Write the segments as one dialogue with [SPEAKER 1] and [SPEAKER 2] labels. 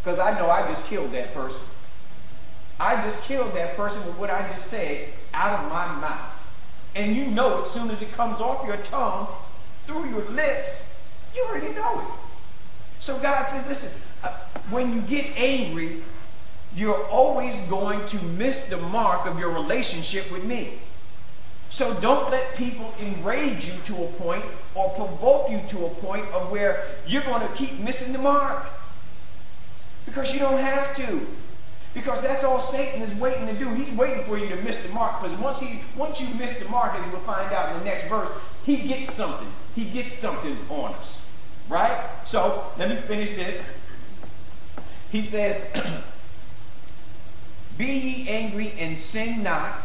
[SPEAKER 1] Because I know I just killed that person. I just killed that person with what I just said out of my mouth. And you know as soon as it comes off your tongue, through your lips, you already know it. So God says, listen, when you get angry, you're always going to miss the mark of your relationship with me. So don't let people enrage you to a point or provoke you to a point of where you're going to keep missing the mark. Because you don't have to. Because that's all Satan is waiting to do. He's waiting for you to miss the mark. Because once you miss the mark, as we'll find out in the next verse, he gets something. He gets something on us. Right? So, let me finish this. He says, be ye angry and sin not.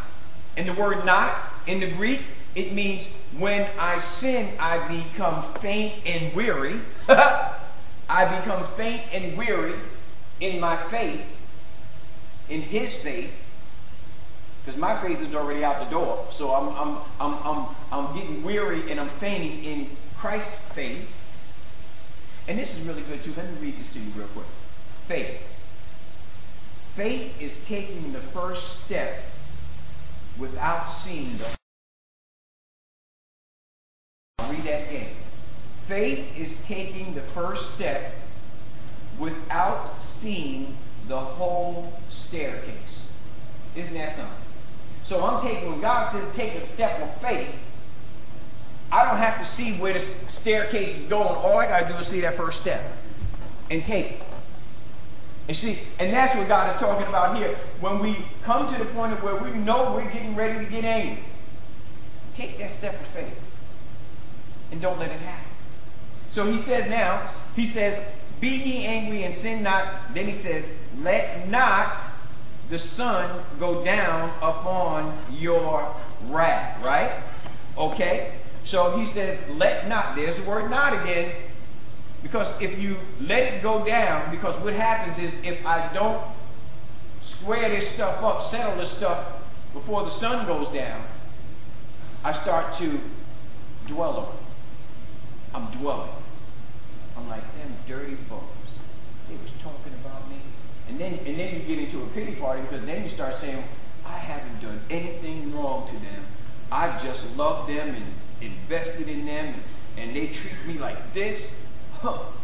[SPEAKER 1] And the word not, in the Greek, it means when I sin, I become faint and weary. I become faint and weary in my faith, in his faith, because my faith is already out the door. So I'm getting weary and I'm fainting in Christ's faith. And this is really good too. Let me read this to you real quick. Faith. Faith is taking the first step without seeing the... I'll read that again. Faith is taking the first step without seeing the whole staircase. Isn't that something? So when God says take a step of faith, I don't have to see where the staircase is going. All I got to do is see that first step and take it. And see, and that's what God is talking about here. When we come to the point of where we know we're getting ready to get angry, take that step of faith and don't let it happen. So he says now, he says, be ye angry and sin not. Then he says, let not the sun go down upon your wrath. Right? Okay? So he says, let not. There's the word not again. Because if you let it go down, because what happens is if I don't square this stuff up, settle this stuff before the sun goes down, I start to dwell on it. I'm dwelling. I'm like, them dirty folks. They was talking about me. And then you get into a pity party, because then you start saying, I haven't done anything wrong to them. I've just loved them and invested in them, and they treat me like this.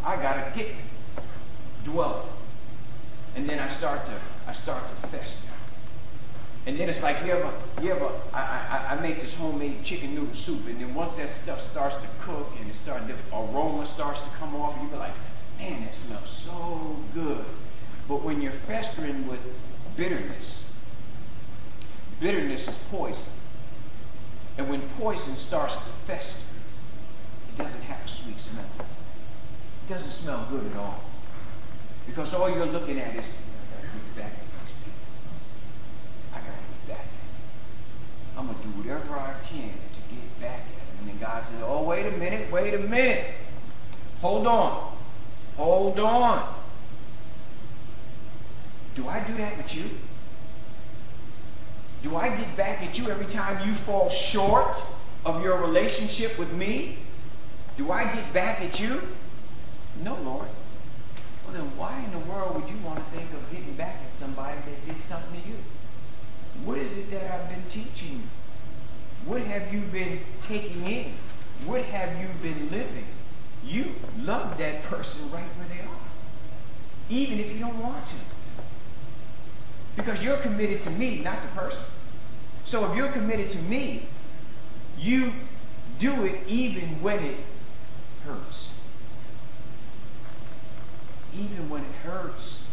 [SPEAKER 1] I gotta get dwelling. And then I start to fester. And then it's like I make this homemade chicken noodle soup, and then once that stuff starts to cook and the aroma starts to come off, and you be like, man, that smells so good. But when you're festering with bitterness, bitterness is poison. And when poison starts to fester, it doesn't have a sweet smell. It doesn't smell good at all. Because all you're looking at is, I gotta get back at these people. I gotta get back at them. I'm gonna do whatever I can to get back at them. And then God says, oh, wait a minute. Hold on. Hold on. Do I do that with you? Do I get back at you every time you fall short of your relationship with me? Do I get back at you? No, Lord. Well, then why in the world would you want to think of getting back at somebody that did something to you? What is it that I've been teaching you? What have you been taking in? What have you been living? You love that person right where they are, even if you don't want to. Because you're committed to me, not the person. So if you're committed to me, you do it even when it hurts. Even when it hurts.